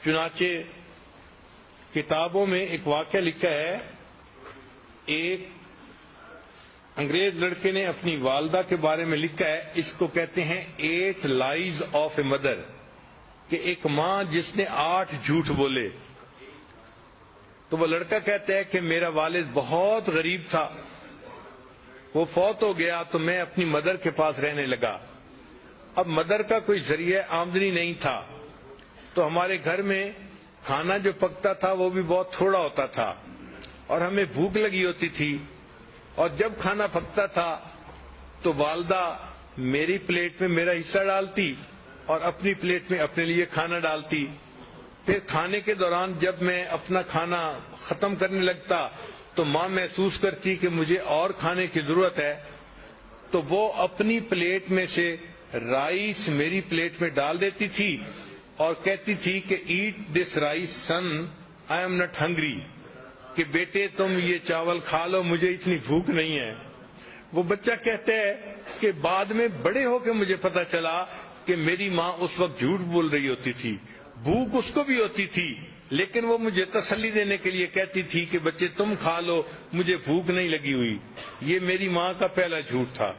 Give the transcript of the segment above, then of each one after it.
چنانچہ کتابوں میں ایک واقعہ لکھا ہے، ایک انگریز لڑکے نے اپنی والدہ کے بارے میں لکھا ہے، اس کو کہتے ہیں 8 لائز آف اے مدر، کہ ایک ماں جس نے 8 جھوٹ بولے. تو وہ لڑکا کہتا ہے کہ میرا والد بہت غریب تھا، وہ فوت ہو گیا تو میں اپنی مدر کے پاس رہنے لگا. اب مدر کا کوئی ذریعہ آمدنی نہیں تھا، تو ہمارے گھر میں کھانا جو پکتا تھا وہ بھی بہت تھوڑا ہوتا تھا، اور ہمیں بھوک لگی ہوتی تھی. اور جب کھانا پکتا تھا تو والدہ میری پلیٹ میں میرا حصہ ڈالتی اور اپنی پلیٹ میں اپنے لیے کھانا ڈالتی. پھر کھانے کے دوران جب میں اپنا کھانا ختم کرنے لگتا تو ماں محسوس کرتی کہ مجھے اور کھانے کی ضرورت ہے، تو وہ اپنی پلیٹ میں سے رائس میری پلیٹ میں ڈال دیتی تھی اور کہتی تھی کہ eat this rice son, I am not hungry, کہ بیٹے تم یہ چاول کھا لو، مجھے اتنی بھوک نہیں ہے. وہ بچہ کہتا ہے کہ بعد میں بڑے ہو کے مجھے پتا چلا کہ میری ماں اس وقت جھوٹ بول رہی ہوتی تھی. بھوک اس کو بھی ہوتی تھی، لیکن وہ مجھے تسلی دینے کے لیے کہتی تھی کہ بچے تم کھا لو، مجھے بھوک نہیں لگی ہوئی. یہ میری ماں کا پہلا جھوٹ تھا.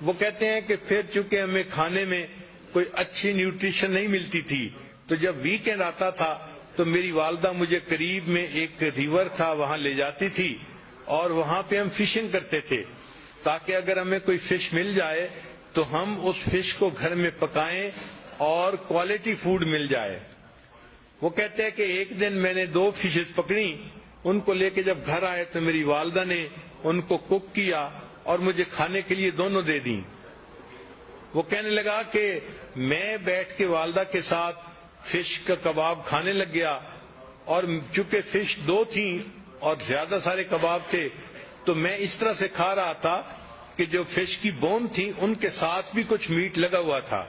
وہ کہتے ہیں کہ پھر چونکہ ہمیں کھانے میں کوئی اچھی نیوٹریشن نہیں ملتی تھی، تو جب ویکینڈ آتا تھا تو میری والدہ مجھے قریب میں ایک ریور تھا وہاں لے جاتی تھی، اور وہاں پہ ہم فشنگ کرتے تھے تاکہ اگر ہمیں کوئی فش مل جائے تو ہم اس فش کو گھر میں پکائیں اور کوالٹی فوڈ مل جائے. وہ کہتے ہیں کہ ایک دن میں نے 2 فشز پکڑی، ان کو لے کے جب گھر آئے تو میری والدہ نے ان کو کوک کیا اور مجھے کھانے کے لیے دونوں دے دیں. وہ کہنے لگا کہ میں بیٹھ کے والدہ کے ساتھ فش کا کباب کھانے لگ گیا، اور چونکہ فش 2 تھیں اور زیادہ سارے کباب تھے تو میں اس طرح سے کھا رہا تھا کہ جو فش کی بون تھی ان کے ساتھ بھی کچھ میٹ لگا ہوا تھا.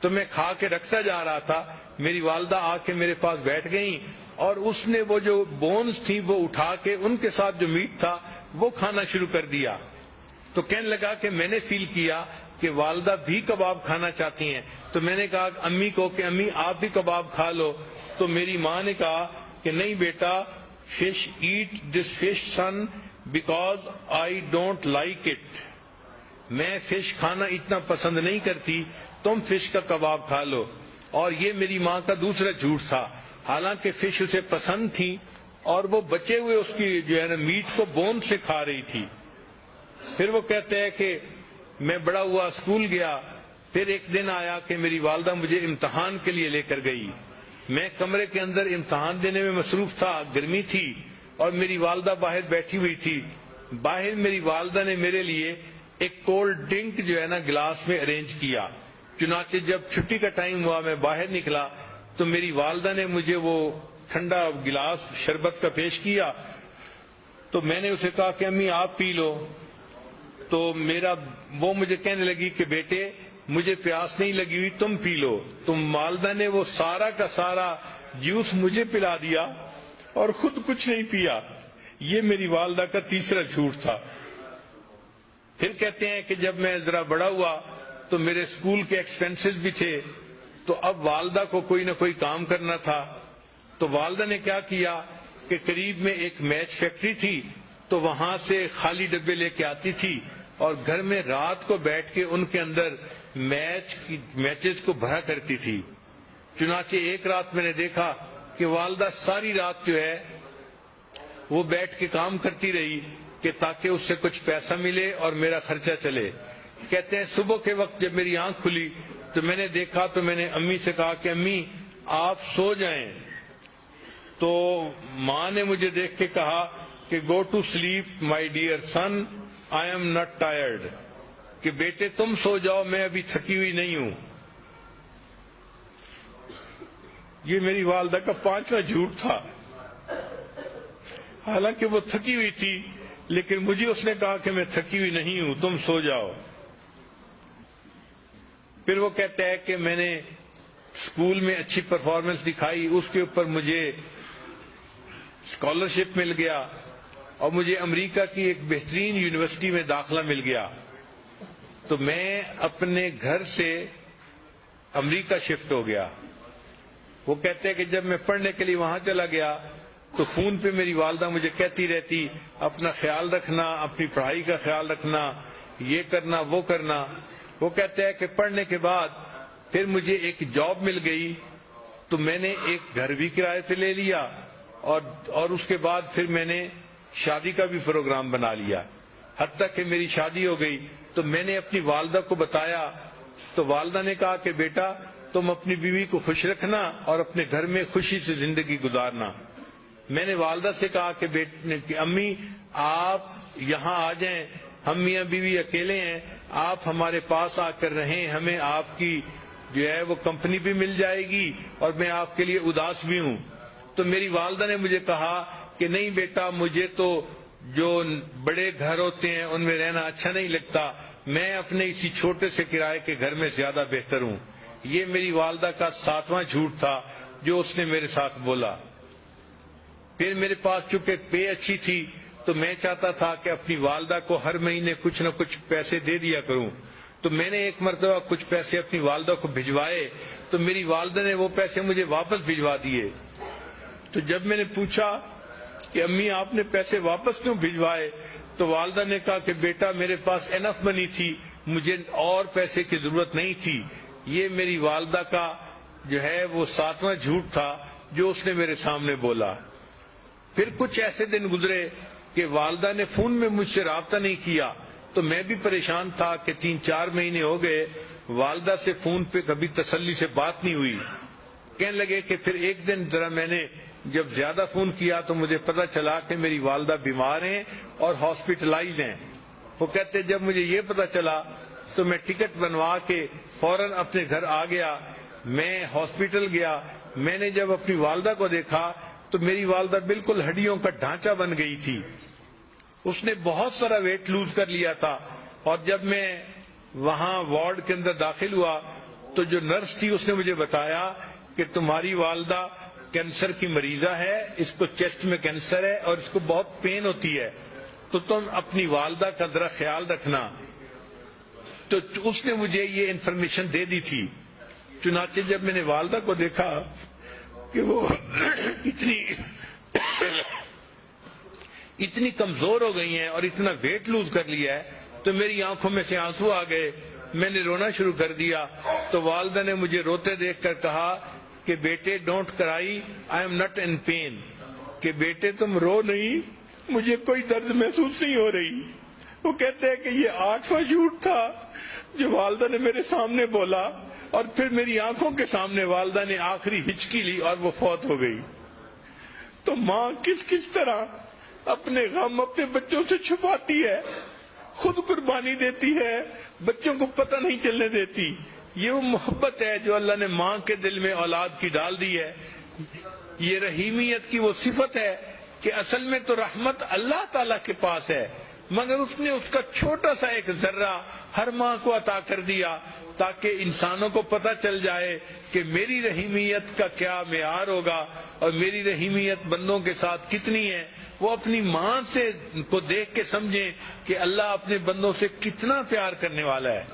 تو میں کھا کے رکھتا جا رہا تھا، میری والدہ آ کے میرے پاس بیٹھ گئیں اور اس نے وہ جو بونز تھی وہ اٹھا کے ان کے ساتھ جو میٹ تھا وہ کھانا شروع کر دیا. تو کہنے لگا کہ میں نے فیل کیا کہ والدہ بھی کباب کھانا چاہتی ہیں. تو میں نے کہا امی کو کہ امی آپ بھی کباب کھا لو. تو میری ماں نے کہا کہ نہیں بیٹا، fish eat this fish son because I don't like it. میں فش کھانا اتنا پسند نہیں کرتی، تم فش کا کباب کھا لو. اور یہ میری ماں کا دوسرا جھوٹ تھا. حالانکہ فش اسے پسند تھی اور وہ بچے ہوئے اس کی جو ہے نا میٹ کو بون سے کھا رہی تھی. پھر وہ کہتے ہیں کہ میں بڑا ہوا، اسکول گیا. پھر ایک دن آیا کہ میری والدہ مجھے امتحان کے لیے لے کر گئی. میں کمرے کے اندر امتحان دینے میں مصروف تھا، گرمی تھی اور میری والدہ باہر بیٹھی ہوئی تھی. باہر میری والدہ نے میرے لیے ایک کولڈ ڈرنک جو ہے نا گلاس میں ارینج کیا. چنانچہ جب چھٹی کا ٹائم ہوا میں باہر نکلا تو میری والدہ نے مجھے وہ ٹھنڈا گلاس شربت کا پیش کیا. تو میں نے اسے کہا کہ امی آپ پی لو. تو وہ مجھے کہنے لگی کہ بیٹے مجھے پیاس نہیں لگی ہوئی، تم پی لو. تو والدہ نے وہ سارا کا سارا جوس مجھے پلا دیا اور خود کچھ نہیں پیا. یہ میری والدہ کا تیسرا جھوٹ تھا. پھر کہتے ہیں کہ جب میں ذرا بڑا ہوا تو میرے اسکول کے ایکسپینسز بھی تھے، تو اب والدہ کو کوئی نہ کوئی کام کرنا تھا. تو والدہ نے کیا کیا کہ قریب میں ایک میچ فیکٹری تھی، تو وہاں سے خالی ڈبے لے کے آتی تھی اور گھر میں رات کو بیٹھ کے ان کے اندر میچز کو بھرا کرتی تھی. چنانچہ ایک رات میں نے دیکھا کہ والدہ ساری رات جو ہے وہ بیٹھ کے کام کرتی رہی کہ تاکہ اس سے کچھ پیسہ ملے اور میرا خرچہ چلے. کہتے ہیں صبح کے وقت جب میری آنکھ کھلی تو میں نے دیکھا تو میں نے امی سے کہا کہ امی آپ سو جائیں. تو ماں نے مجھے دیکھ کے کہا کہ go to sleep my dear son, I am not tired, کہ بیٹے تم سو جاؤ، میں ابھی تھکی ہوئی نہیں ہوں. یہ میری والدہ کا 5واں جھوٹ تھا. حالانکہ وہ تھکی ہوئی تھی لیکن مجھے اس نے کہا کہ میں تھکی ہوئی نہیں ہوں، تم سو جاؤ. پھر وہ کہتا ہے کہ میں نے اسکول میں اچھی پرفارمنس دکھائی، اس کے اوپر مجھے اسکالرشپ مل گیا اور مجھے امریکہ کی ایک بہترین یونیورسٹی میں داخلہ مل گیا. تو میں اپنے گھر سے امریکہ شفٹ ہو گیا. وہ کہتے ہیں کہ جب میں پڑھنے کے لیے وہاں چلا گیا تو فون پہ میری والدہ مجھے کہتی رہتی اپنا خیال رکھنا، اپنی پڑھائی کا خیال رکھنا، یہ کرنا وہ کرنا۔ وہ کہتے ہیں کہ پڑھنے کے بعد پھر مجھے ایک جاب مل گئی تو میں نے ایک گھر بھی کرائے پہ لے لیا اور اس کے بعد پھر میں نے شادی کا بھی پروگرام بنا لیا، حتیٰ کہ میری شادی ہو گئی۔ تو میں نے اپنی والدہ کو بتایا تو والدہ نے کہا کہ بیٹا تم اپنی بیوی کو خوش رکھنا اور اپنے گھر میں خوشی سے زندگی گزارنا۔ میں نے والدہ سے کہا کہ امی آپ یہاں آ جائیں، ہم میاں بیوی اکیلے ہیں، آپ ہمارے پاس آ کر رہیں، ہمیں آپ کی جو ہے وہ کمپنی بھی مل جائے گی اور میں آپ کے لیے اداس بھی ہوں۔ تو میری والدہ نے مجھے کہا کہ نہیں بیٹا، مجھے تو جو بڑے گھر ہوتے ہیں ان میں رہنا اچھا نہیں لگتا، میں اپنے اسی چھوٹے سے کرائے کے گھر میں زیادہ بہتر ہوں۔ یہ میری والدہ کا 7واں جھوٹ تھا جو اس نے میرے ساتھ بولا۔ پھر میرے پاس چونکہ پے اچھی تھی تو میں چاہتا تھا کہ اپنی والدہ کو ہر مہینے کچھ نہ کچھ پیسے دے دیا کروں۔ تو میں نے ایک مرتبہ کچھ پیسے اپنی والدہ کو بھجوائے تو میری والدہ نے وہ پیسے مجھے واپس بھجوا دیے۔ تو جب میں نے پوچھا کہ امی آپ نے پیسے واپس کیوں بھجوائے تو والدہ نے کہا کہ بیٹا میرے پاس انف منی تھی، مجھے اور پیسے کی ضرورت نہیں تھی۔ یہ میری والدہ کا جو ہے وہ 7واں جھوٹ تھا جو اس نے میرے سامنے بولا۔ پھر کچھ ایسے دن گزرے کہ والدہ نے فون میں مجھ سے رابطہ نہیں کیا تو میں بھی پریشان تھا کہ 3-4 مہینے ہو گئے والدہ سے فون پہ کبھی تسلی سے بات نہیں ہوئی۔ کہنے لگے کہ پھر ایک دن ذرا میں نے جب زیادہ فون کیا تو مجھے پتا چلا کہ میری والدہ بیمار ہیں اور ہاسپٹلائز ہیں۔ وہ کہتے جب مجھے یہ پتا چلا تو میں ٹکٹ بنوا کے فوراً اپنے گھر آ گیا۔ میں ہاسپٹل گیا، میں نے جب اپنی والدہ کو دیکھا تو میری والدہ بالکل ہڈیوں کا ڈھانچہ بن گئی تھی، اس نے بہت سارا ویٹ لوز کر لیا تھا۔ اور جب میں وہاں وارڈ کے اندر داخل ہوا تو جو نرس تھی اس نے مجھے بتایا کہ تمہاری والدہ کینسر کی مریضہ ہے، اس کو چیسٹ میں کینسر ہے اور اس کو بہت پین ہوتی ہے، تو تم اپنی والدہ کا ذرا خیال رکھنا۔ تو اس نے مجھے یہ انفارمیشن دے دی تھی۔ چنانچہ جب میں نے والدہ کو دیکھا کہ وہ اتنی کمزور ہو گئی ہیں اور اتنا ویٹ لوز کر لیا ہے تو میری آنکھوں میں سے آنسو آ گئے، میں نے رونا شروع کر دیا۔ تو والدہ نے مجھے روتے دیکھ کر کہا کہ بیٹے don't cry, I am not in pain, کہ بیٹے تم رو نہیں، مجھے کوئی درد محسوس نہیں ہو رہی۔ وہ کہتے ہیں کہ یہ 8واں جھوٹ تھا جو والدہ نے میرے سامنے بولا، اور پھر میری آنکھوں کے سامنے والدہ نے آخری ہچکی لی اور وہ فوت ہو گئی۔ تو ماں کس کس طرح اپنے غم اپنے بچوں سے چھپاتی ہے، خود قربانی دیتی ہے، بچوں کو پتہ نہیں چلنے دیتی۔ یہ وہ محبت ہے جو اللہ نے ماں کے دل میں اولاد کی ڈال دی ہے۔ یہ رحیمیت کی وہ صفت ہے کہ اصل میں تو رحمت اللہ تعالیٰ کے پاس ہے، مگر اس نے اس کا چھوٹا سا ایک ذرہ ہر ماں کو عطا کر دیا تاکہ انسانوں کو پتہ چل جائے کہ میری رحیمیت کا کیا معیار ہوگا اور میری رحیمیت بندوں کے ساتھ کتنی ہے۔ وہ اپنی ماں سے کو دیکھ کے سمجھیں کہ اللہ اپنے بندوں سے کتنا پیار کرنے والا ہے۔